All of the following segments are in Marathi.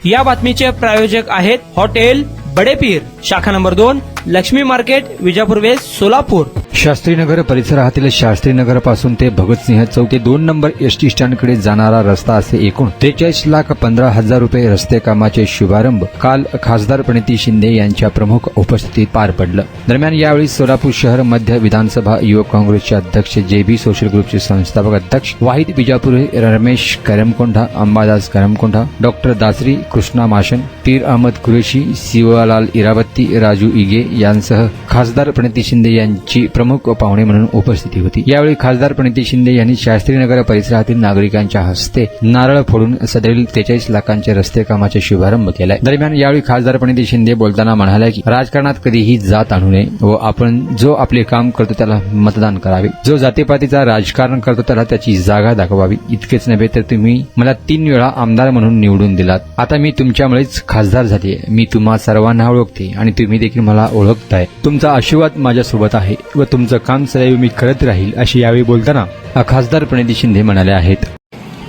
या बातमीचे प्रायोजक आहेत हॉटेल बडेपीर, शाखा number 2, Laxmi market, Vijapur west, Solapur. Shastrinagar परिसरातील शास्त्रीनगर पासून ते भगतसिंह चौक ते 2 नंबर एसटी स्टँडकडे जाणारा रस्ता असे एकूण 43,15,000 रुपये रस्ते कामाचे शुभारंभ काल खासदार प्रणिती शिंदे यांच्या प्रमुख उपस्थितीत पार पडलं. दरम्यान यावेळी सोलापूर शहर मध्य विधानसभा युवक काँग्रेसचे अध्यक्ष जेबी सोशल ग्रुपचे संस्थापक अध्यक्ष वाहिद बिजापुरे, रमेश करमकोंडा, अंबादास करमकोंडा, डॉक्टर दासरी, कृष्णा माशन, पीर अहमद कुरेशी, शिवलाल इरावती, राजू इगे यांसह खासदार प्रणिती शिंदे यांची प्रमुख पाहुणे म्हणून उपस्थिती होती. यावेळी खासदार प्रणिती शिंदे यांनी शास्त्रीनगर परिसरातील नागरिकांच्या हस्ते नारळ फोडून सदरील 43 लाखांचे रस्ते कामाचे शुभारंभ केलाय. दरम्यान यावेळी खासदार प्रणिती शिंदे बोलताना म्हणाल्या की राजकारणात कधीही जात आणू नये व आपण जो आपले काम करतो त्याला मतदान करावे. जो जातीपातीचा राजकारण करतो त्याला त्याची जागा दाखवावी. इतकेच नव्हे तर तुम्ही मला 3 वेळा आमदार म्हणून निवडून दिलात. आता मी तुमच्यामुळेच खासदार झालीय. मी तुम्हा सर्वांना ओळखते आणि तुम्ही देखील मला ओळखताय. तुमचा आशीर्वाद माझ्यासोबत आहे व तुमचं काम सदैव मी करत राहील अशी यावेळी बोलताना खासदार प्रणिती शिंदे म्हणाले आहेत.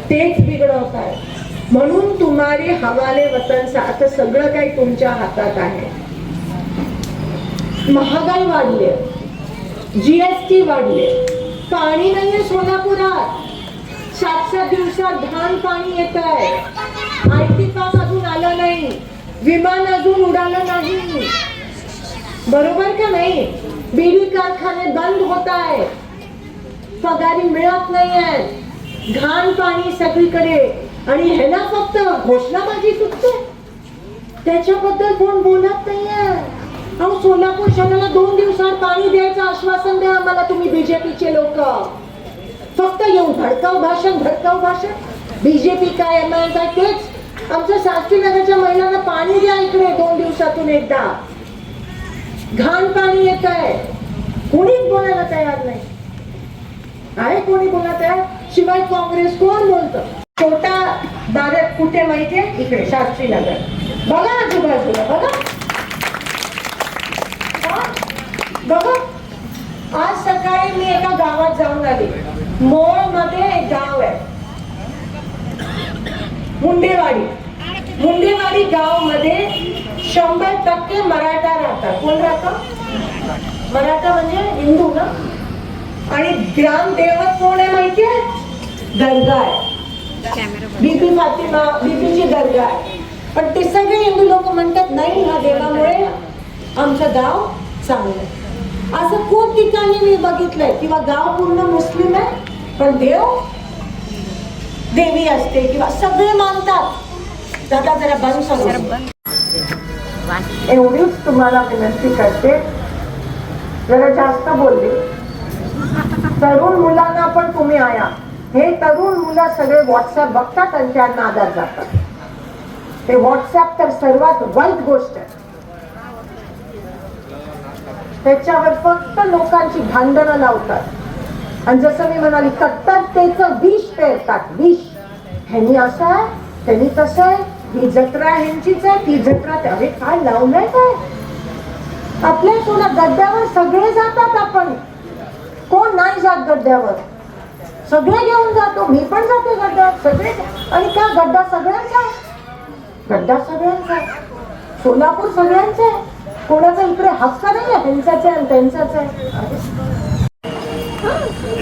तेच बिघडवत आहे म्हणून तुम्हारे हवाले वतन आता सगळं काही तुमच्या हातात आहे. महागाई वाढली, जीएसटी वाढले, पाणी नाहीये सोलापुरात. 7-7 दिवसात घाण पाणी येत आहे. आयटी काम अजून आलं नाही, विमान अजून उडालं नाही. बरोबर का नाही? बीडी कारखाने बंद होत आहे, पगारी मिळत नाहीये, घाण पाणी सगळीकडे. आणि ह्याला फक्त घोषणाबाजी सुटते, त्याच्याबद्दल कोण बोलत नाहीये. अहो सोलापूर शहराला 2 दिवसात पाणी द्यायचं आश्वासन द्या आम्हाला तुम्ही बीजेपीचे लोक. फक्त येऊन भडकाऊ भाषण. बीजेपी काय, एमआयएम काय, तेच आमच्या शास्त्रीनगरच्या महिलांना पाणी द्या इकडे 2 दिवसातून एकदा. घाण पाणी येत आहे, कोणीच बोलायला तयार नाही आहे. कोणी बोलत आहे? शिवाय काँग्रेस कोण बोलतं? छोटा भारत कुठे माहितीये? इकडे शास्त्रीनगर. बघा आजूबाजूला, बघा. आज सकाळी मी एका गावात जाऊन आली. मोळ मध्ये एक गाव आहे, मुंडेवाडी गाव मध्ये 100% मराठा राहतात. कोण राहतं? मराठा म्हणजे हिंदू ना. आणि ग्रामदेवत कोण आहे माहितीये? दर्गा आहे, बीबी फातिमा, बीबीची दर्गा आहे. पण ते सगळे हिंदू लोक म्हणतात नाही, ह्या देवामुळे आमचं गाव चांगलं आहे. असं खूप ठिकाणी मी बघितलंय किंवा गाव पूर्ण मुस्लिम आहे पण देवी असते किंवा सगळे मानतात. दादा जरा बंद सांगू. एवढीच तुम्हाला विनंती करते, जरा जास्त बोलली. तरुण मुलांना पण तुम्ही आया. हे तरुण मुलं सगळे व्हॉट्सअप बघतात आणि त्या नादात जातात. हे व्हॉट्सअप तर सर्वात वाईट गोष्ट आहे. त्याच्यावर फक्त लोकांची भांडणं लावतात आणि जसं मी म्हणाली कट्टरतेचं विष पेरतात. विष, ह्यांनी असं आहे, त्यांनी तसं आहे, ही जत्रा ह्यांचीच आहे, ती जत्रा. अरे काय लावलंय काय? आपल्या सोना गड्ड्यावर सगळे जातात. आपण कोण नाही जात गड्ड्यावर? सगळे घेऊन जातो. मी पण जाते गड्ड्यावर, सगळे. आणि का गड्डा सगळ्यांचा आहे? गड्डा सगळ्यांचा आहे. सोलापूर सगळ्यांचा आहे. कोणाचा इकडे हक्क नाही आहे, त्यांचाच आहे आणि त्यांचाच आहे.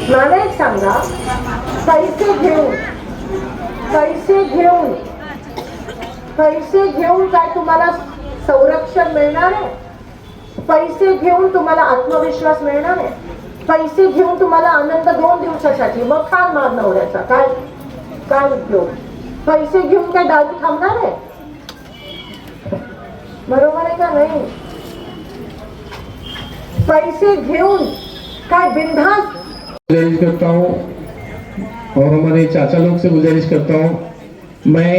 मला एक सांगा, पैसे घेऊन काय तुम्हाला संरक्षण मिळणार आहे? पैसे घेऊन तुम्हाला आत्मविश्वास मिळणार आहे? पैसे घेऊन तुम्हाला आनंद 2 दिवसासाठी, मग खाल मार नवऱ्याचा, काय उपयोग? पैसे घेऊन काय दारू थांबणार आहे? बरोबर आहे का नाही? पैसे घेऊन काय बिंदास. गुजारिश करता हूँ और हमारे चाचा लोग से गुजारिश करता हूँ, मैं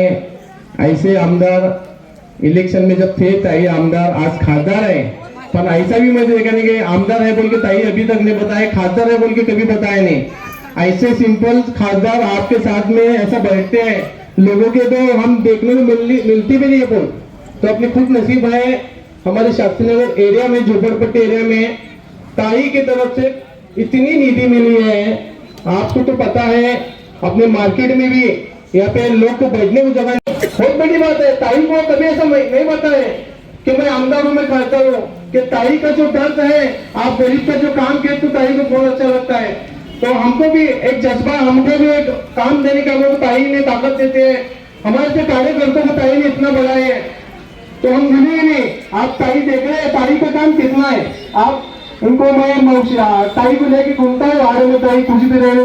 ऐसे आमदार इलेक्शन में जब थे ताई आमदार आज खासदार है, पर ऐसा भी मैं देखा नहीं कि आमदार है बोल के ताई अभी तक नहीं बताया, खासदार है बोल के कभी बताया नहीं. ऐसे सिंपल खासदार आपके साथ में ऐसा बैठते हैं लोगों के, तो हम देखने में मिलती भी नहीं है. तो अपनी खुद नसीब है हमारे शास्त्रीनगर एरिया में, झोपड़पट्टी एरिया में ताई की तरफ से इतनी निधि मिली है. आपको तो पता है, अपने मार्केट में भी यहाँ पे लोग को बैठने को जगह बहुत बड़ी बात है। ताई को कभी ऐसा नहीं बताए कि मैं आमदार हूँ, मैं खाता हूँ, कि ताई का जो दर्द है, आप गरीब का जो काम किए तो ताई को बहुत अच्छा लगता है। तो हमको भी एक जज्बा, हमको भी एक काम देने का वो ताई ने ताकत देते हैं। हमारे जो कार्यकर्ताओं को ताई ने इतना बढ़ाया है तो हम भूलेंगे नहीं। आप ताई देख रहे हैं, ताई का काम कितना है। आप उनको मैं ताई को लेके घूमता है, आ रहे ताई कुछ भी रहने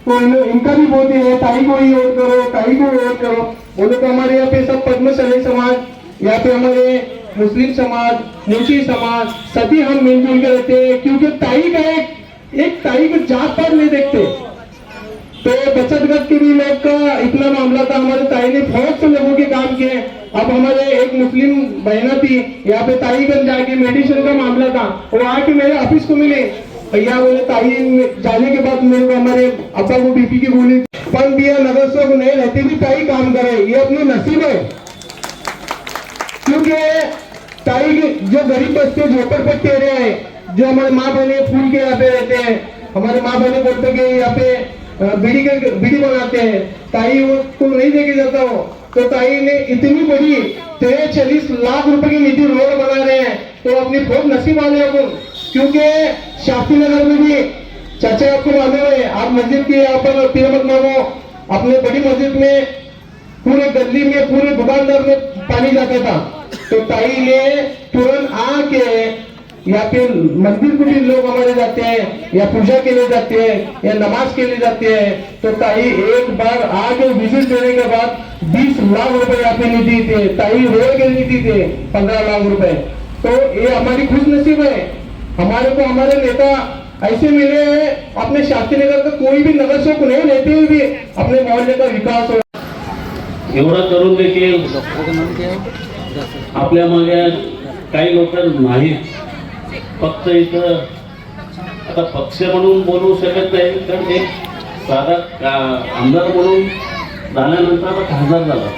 तो इनका भी बहुत ही है, ताई को ही वोट करो, ताई को वोट करो। बोले तो हमारे यहाँ पे सब पद्मशाली समाज, यहाँ पे हमारे मुस्लिम समाज, नीची समाज, सभी हम मिलजुल के रहते हैं, क्योंकि ताई का एक ताई को जात पात नहीं देखते। तो बचत गट के भी लोग का इतना मामला था, हमारे ताई ने बहुत से लोगों के काम किए। अब हमारे एक मुस्लिम बहना थी, यहाँ पे ताईगंज जाके मेडिसिन का मामला था, वो आके मेरे ऑफिस को मिले, भैया बोले ताई जाने के बाद मेरे को हमारे अब्बा को बीपी की गोली पन दिया, नगर सेवक नहीं रहते भी ताई काम करे, ये अपनी नसीब है। क्योंकि ताई जो गरीब बच्चे झोपड़पट्टी एरिया है, जो हमारे माँ बहने फूल के यहाँ पे रहते हैं, हमारे माँ बहने बोलते कि यहाँ पे बीड़ी बनाते हैं, ताई को नहीं देखे जाता हो। तो ताई ने इतनी बड़ी 43 लाख रुपए की निधि रोड बना रहे हैं, तो अपनी बहुत नसीब वाले अपन। क्योंकि शास्त्री नगर में भी चाचा आपको मालूम है, आप मस्जिद की यहाँ पर पीर मत मानो, अपने बड़ी मस्जिद में पूरे गली में पूरे दुकानदार में पानी जाता था, तो ताई ने तुरंत आके या फिर मंदिर को भी लोग हमारे जाते हैं, या पूजा के लिए जाते हैं, या नमाज के लिए जाते हैं, तो ताई एक बार आके विजिट देने के बाद 20 लाख रुपए यहाँ पे निधि थे, ताई रोड के निधि थे 15 लाख रुपए। तो ये हमारी खुश नसीब है, हमारे को हमारे नेता ऐसे मिले हैं। अपने शास्त्री नगर का कोई भी नगर सेवक नहीं रहते हुए भी अपने मोहल्ले का विकास हो। एवढं करून देखील आपल्या मागे काही लोक नाहीत। फक्त इथं आता पक्ष म्हणून बोलू शकत नाही, कारण एक साधा आमदार म्हणून झाल्यानंतर आता खासदार झाला,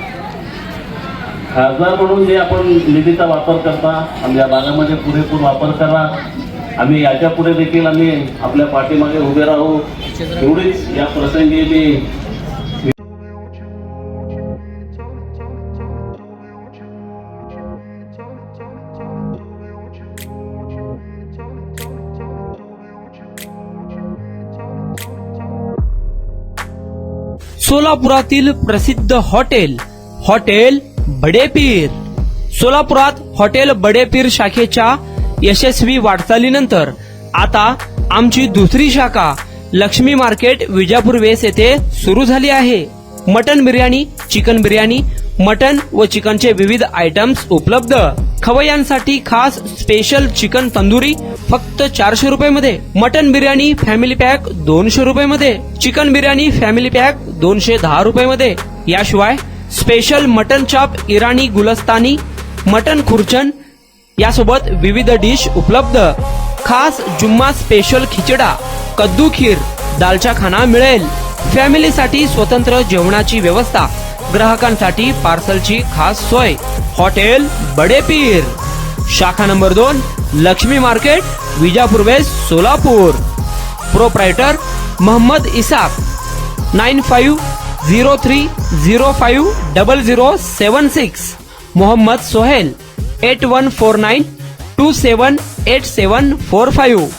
खासदार म्हणून जे आपण निधीचा वापर करता आमच्या भागामध्ये पुरेपूर वापर करा। आम्ही याच्या पुढे देखील आम्ही आपल्या पाठीमागे उभे राहू, एवढीच या प्रसंगी मी सोलापुरातील प्रसिद्ध हॉटेल बडेपीर। सोलापुरात हॉटेल बडेपीर शाखेच्या यशस्वी वाटचालीनंतर आता आमची दुसरी शाखा लक्ष्मी मार्केट विजापूर वेस येथे सुरू झाली आहे। Mutton biryani, chicken biryani, mutton व चिकनचे विविध आयटम्स उपलब्ध। खवय्यांसाठी खास स्पेशल चिकन तंदुरी फक्त 400 रुपये मध्ये, मटन बिर्याणी फॅमिली पॅक 200 रुपये मध्ये, चिकन बिर्याणी फॅमिली पॅक 210 रुपये मध्ये। याशिवाय स्पेशल मटन चाप, इराणी गुलस्तानी, मटन खुर्चन यासोबत विविध डिश उपलब्ध। खास जुम्मा स्पेशल खिचडा, कद्दू खीर, दालचा खाना मिळेल। फॅमिलीसाठी स्वतंत्र जेवणाची व्यवस्था, ग्राहकांसाठी पार्सलची खास सोय। हॉटेल बडेपीर, शाखा number 2, Laxmi market, Vijapur west, Solapur. Proprietor Mohammad Isaq, 9503050076। Mohammad Sohail, 8149278745।